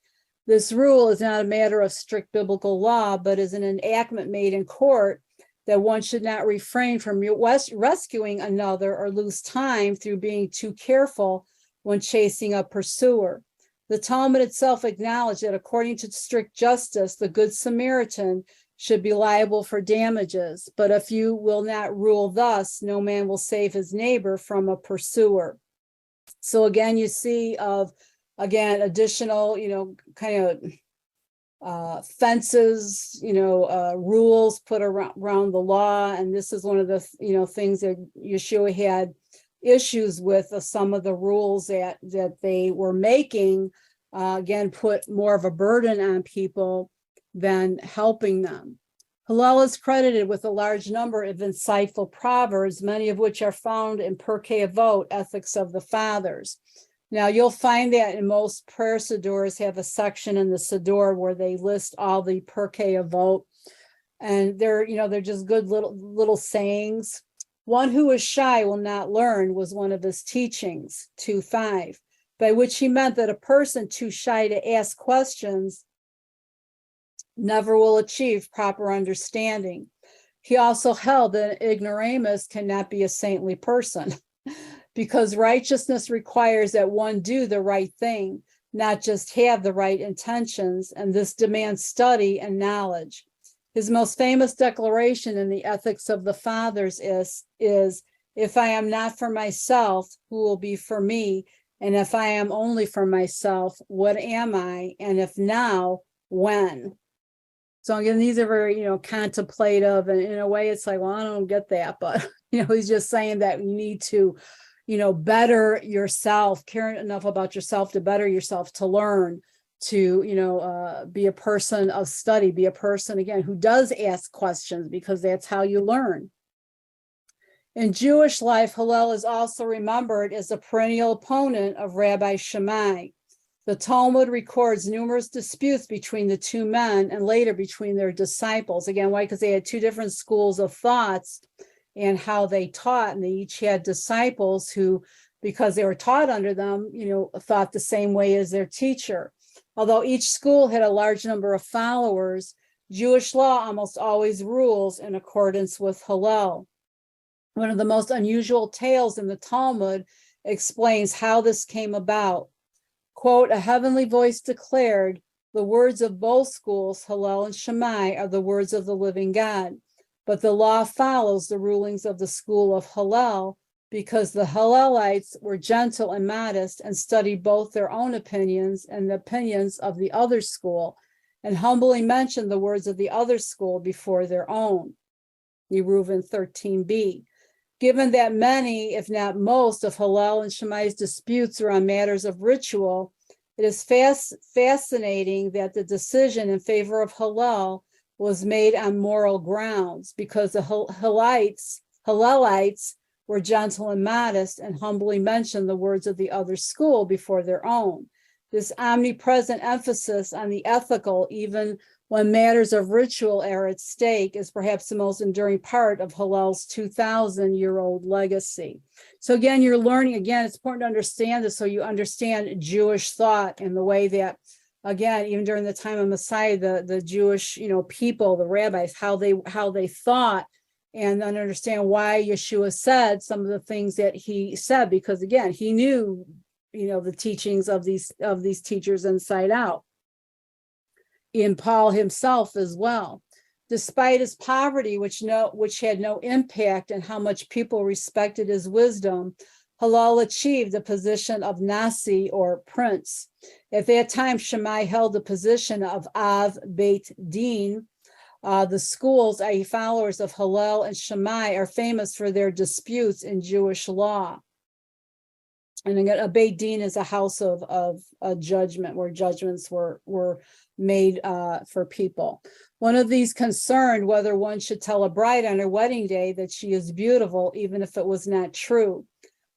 Speaker 1: This rule is not a matter of strict biblical law, but is an enactment made in court that one should not refrain from rescuing another or lose time through being too careful when chasing a pursuer. The Talmud itself acknowledged that according to strict justice, the Good Samaritan should be liable for damages. But if you will not rule thus, no man will save his neighbor from a pursuer. So again, you see additional, kind of fences, rules put around the law. And this is one of the, things that Yeshua had issues with. Some of the rules that they were making, again, put more of a burden on people than helping them. Hallel is credited with a large number of insightful proverbs, many of which are found in Pirkei Avot, Ethics of the Fathers. Now, you'll find that in most prayer sidurs have a section in the siddur where they list all the Pirkei Avot, and they're just good little sayings. One who is shy will not learn was one of his teachings, 2:5, by which he meant that a person too shy to ask questions never will achieve proper understanding. He also held that an ignoramus cannot be a saintly person because righteousness requires that one do the right thing, not just have the right intentions, and this demands study and knowledge. His most famous declaration in the Ethics of the Fathers is, if I am not for myself, who will be for me? And if I am only for myself, what am I? And if now, when? So again, these are very, contemplative, and in a way it's like, well, I don't get that, but, he's just saying that you need to, better yourself, care enough about yourself to better yourself, to learn, to, be a person of study, be a person, again, who does ask questions, because that's how you learn. In Jewish life, Hallel is also remembered as a perennial opponent of Rabbi Shammai. The Talmud records numerous disputes between the two men and later between their disciples. Again, why? Because they had two different schools of thoughts and how they taught, and they each had disciples who, because they were taught under them, thought the same way as their teacher. Although each school had a large number of followers, Jewish law almost always rules in accordance with Hallel. One of the most unusual tales in the Talmud explains how this came about. Quote, a heavenly voice declared, the words of both schools, Hallel and Shammai, are the words of the living God. But the law follows the rulings of the school of Hallel, because the Hallelites were gentle and modest and studied both their own opinions and the opinions of the other school, and humbly mentioned the words of the other school before their own. Yeruvin 13b. Given that many, if not most, of Hallel and Shammai's disputes are on matters of ritual, it is fascinating that the decision in favor of Hallel was made on moral grounds, because the Hallelites were gentle and modest and humbly mentioned the words of the other school before their own. This omnipresent emphasis on the ethical, even when matters of ritual are at stake, is perhaps the most enduring part of Hallel's 2,000-year-old legacy. So again, you're learning, again, it's important to understand this so you understand Jewish thought and the way that, again, even during the time of Messiah, the Jewish, people, the rabbis, how they thought, and then understand why Yeshua said some of the things that he said, because again, he knew, the teachings of these teachers inside out. In Paul himself as well. Despite his poverty, which had no impact on how much people respected his wisdom, Hallel achieved the position of Nasi, or prince. At that time, Shammai held the position of Av Beit Din. The schools, i.e. followers of Hallel and Shammai, are famous for their disputes in Jewish law. And again, a Beit Din is a house of judgment, where judgments were made for people. One of these concerned whether one should tell a bride on her wedding day that she is beautiful, even if it was not true.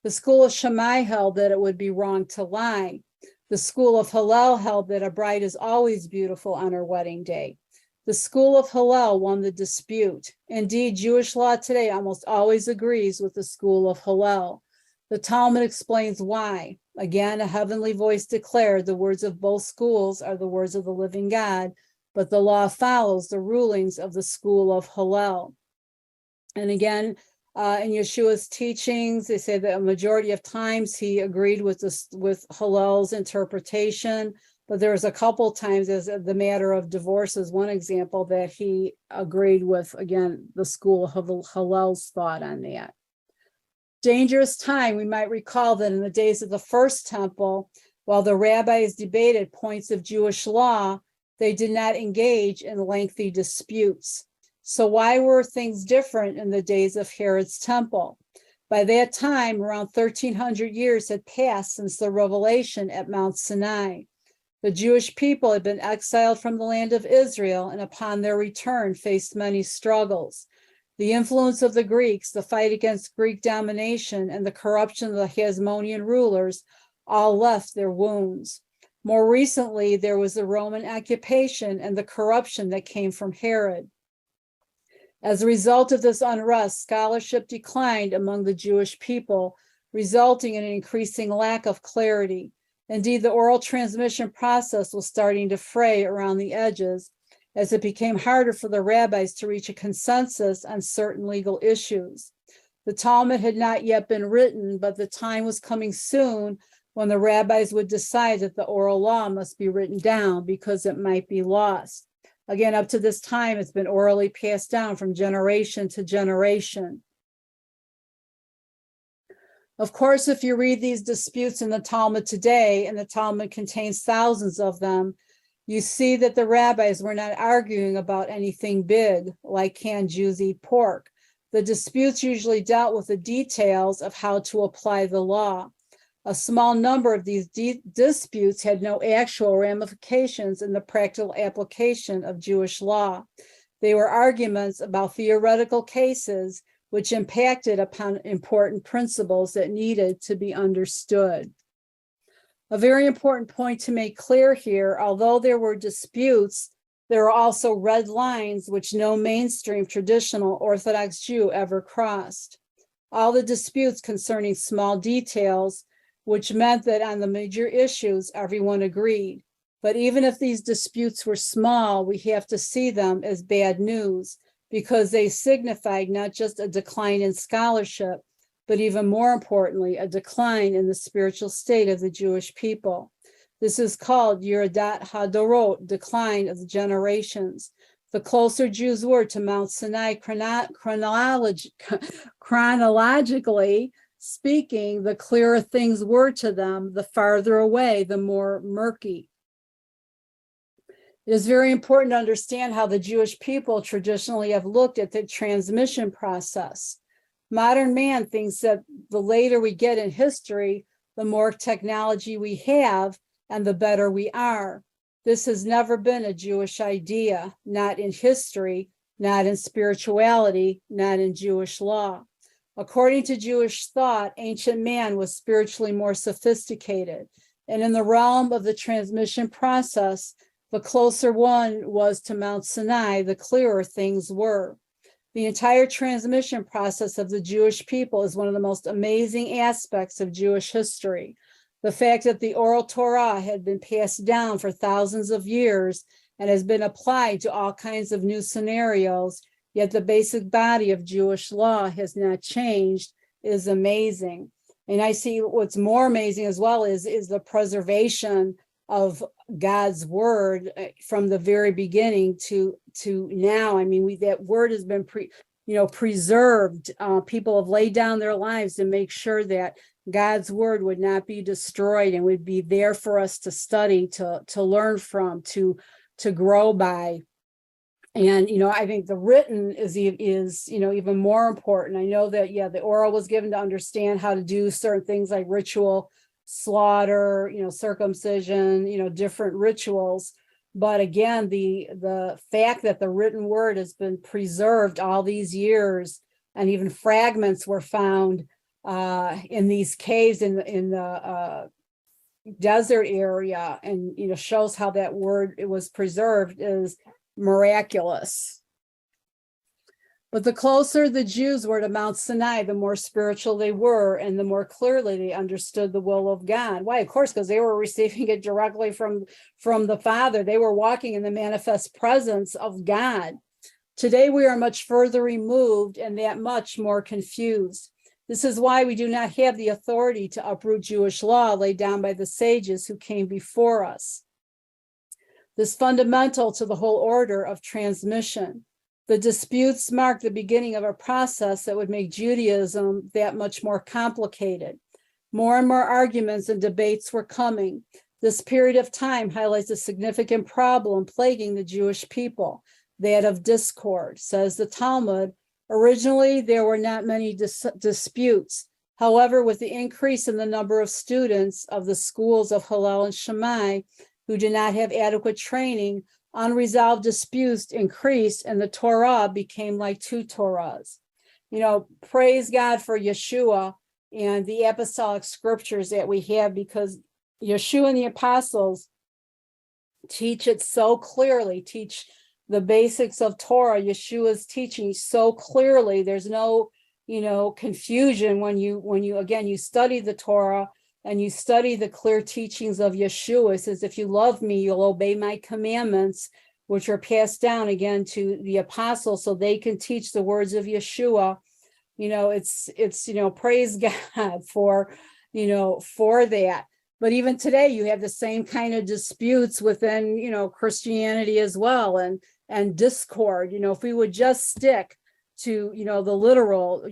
Speaker 1: The school of Shammai held that it would be wrong to lie. The school of Hallel held that a bride is always beautiful on her wedding day. The school of Hallel won the dispute. Indeed, Jewish law today almost always agrees with the school of Hallel. The Talmud explains why. Again, a heavenly voice declared the words of both schools are the words of the living God, but the law follows the rulings of the school of Hallel. And again, In Yeshua's teachings, they say that a majority of times he agreed with Hallel's interpretation, but there was a couple times, as the matter of divorce is one example, that he agreed with, again, the school of Hallel's thought on that. Dangerous time. We might recall that in the days of the first temple, while the rabbis debated points of Jewish law, they did not engage in lengthy disputes. So why were things different in the days of Herod's temple? By that time, around 1300 years had passed since the revelation at Mount Sinai. The Jewish people had been exiled from the land of Israel, and upon their return faced many struggles. The influence of the Greeks, the fight against Greek domination, and the corruption of the Hasmonean rulers all left their wounds. More recently, there was the Roman occupation and the corruption that came from Herod. As a result of this unrest, scholarship declined among the Jewish people, resulting in an increasing lack of clarity. Indeed, the oral transmission process was starting to fray around the edges, as it became harder for the rabbis to reach a consensus on certain legal issues. The Talmud had not yet been written, but the time was coming soon when the rabbis would decide that the oral law must be written down because it might be lost. Again, up to this time, it's been orally passed down from generation to generation. Of course, if you read these disputes in the Talmud today, and the Talmud contains thousands of them, you see that the rabbis were not arguing about anything big, like can Jews eat pork. The disputes usually dealt with the details of how to apply the law. A small number of these disputes had no actual ramifications in the practical application of Jewish law. They were arguments about theoretical cases which impacted upon important principles that needed to be understood. A very important point to make clear here, although there were disputes, there were also red lines which no mainstream traditional Orthodox Jew ever crossed. All the disputes concerning small details, which meant that on the major issues, everyone agreed. But even if these disputes were small, we have to see them as bad news because they signified not just a decline in scholarship, but even more importantly, a decline in the spiritual state of the Jewish people. This is called Yeradat Hadorot, decline of the generations. The closer Jews were to Mount Sinai chronologically speaking, the clearer things were to them, the farther away, the more murky. It is very important to understand how the Jewish people traditionally have looked at the transmission process. Modern man thinks that the later we get in history, the more technology we have and the better we are. This has never been a Jewish idea, not in history, not in spirituality, not in Jewish law. According to Jewish thought, ancient man was spiritually more sophisticated. And in the realm of the transmission process, the closer one was to Mount Sinai, the clearer things were. The entire transmission process of the Jewish people is one of the most amazing aspects of Jewish history. The fact that the oral Torah had been passed down for thousands of years and has been applied to all kinds of new scenarios, yet the basic body of Jewish law has not changed, is amazing. And I see what's more amazing as well is the preservation of God's word from the very beginning to now. I mean, that word has been preserved. People have laid down their lives to make sure that God's word would not be destroyed and would be there for us to study, to learn from, to grow by. And, I think the written is even more important. I know that, the oral was given to understand how to do certain things like ritual slaughter, circumcision, different rituals. But again, the fact that the written word has been preserved all these years, and even fragments were found in these caves in the desert area, and shows how that word it was preserved is miraculous. But the closer the Jews were to Mount Sinai, the more spiritual they were, and the more clearly they understood the will of God. Why? Of course, because they were receiving it directly from the Father. They were walking in the manifest presence of God. Today, we are much further removed and that much more confused. This is why we do not have the authority to uproot Jewish law laid down by the sages who came before us. This is fundamental to the whole order of transmission. The disputes mark the beginning of a process that would make Judaism that much more complicated. More and more arguments and debates were coming. This period of time highlights a significant problem plaguing the Jewish people, that of discord. Says the Talmud, originally there were not many disputes. However, with the increase in the number of students of the schools of Hallel and Shammai who did not have adequate training, unresolved disputes increased and the Torah became like two Torahs. Praise God for Yeshua and the apostolic scriptures that we have, because Yeshua and the apostles teach it so clearly, teach the basics of Torah. Yeshua's teaching so clearly. There's no, confusion when you study the Torah and you study the clear teachings of Yeshua. It says, if you love me, you'll obey my commandments, which are passed down again to the apostles so they can teach the words of Yeshua. It's praise God for that. But even today, you have the same kind of disputes within, Christianity as well, and discord. If we would just stick to, the literal,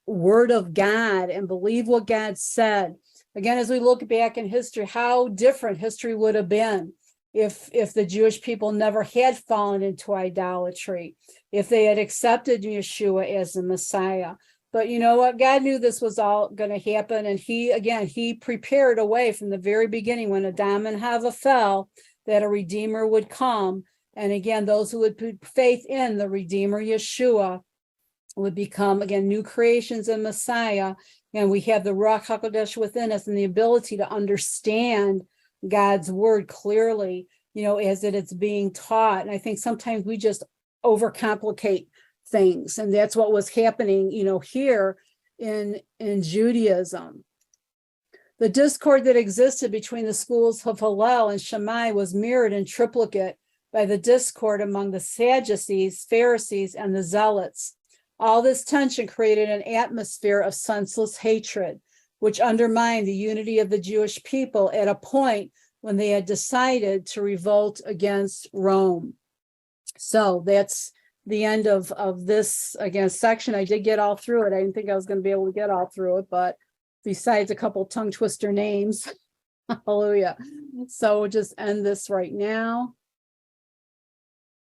Speaker 1: word of God and believe what God said. Again, as we look back in history, how different history would have been if the Jewish people never had fallen into idolatry, if they had accepted Yeshua as the Messiah. But you know what? God knew this was all going to happen. And he prepared a way from the very beginning when Adam and Hava fell, that a Redeemer would come. And again, those who would put faith in the Redeemer, Yeshua, would become, again, new creations in Messiah. And we have the Ruach HaKodesh within us and the ability to understand God's word clearly, as it's being taught. And I think sometimes we just overcomplicate things. And that's what was happening, here in Judaism. The discord that existed between the schools of Hallel and Shammai was mirrored in triplicate by the discord among the Sadducees, Pharisees, and the Zealots. All this tension created an atmosphere of senseless hatred, which undermined the unity of the Jewish people at a point when they had decided to revolt against Rome. So that's the end of this, again, section. I did get all through it. I didn't think I was going to be able to get all through it, but besides a couple tongue twister names, hallelujah. So we'll just end this right now.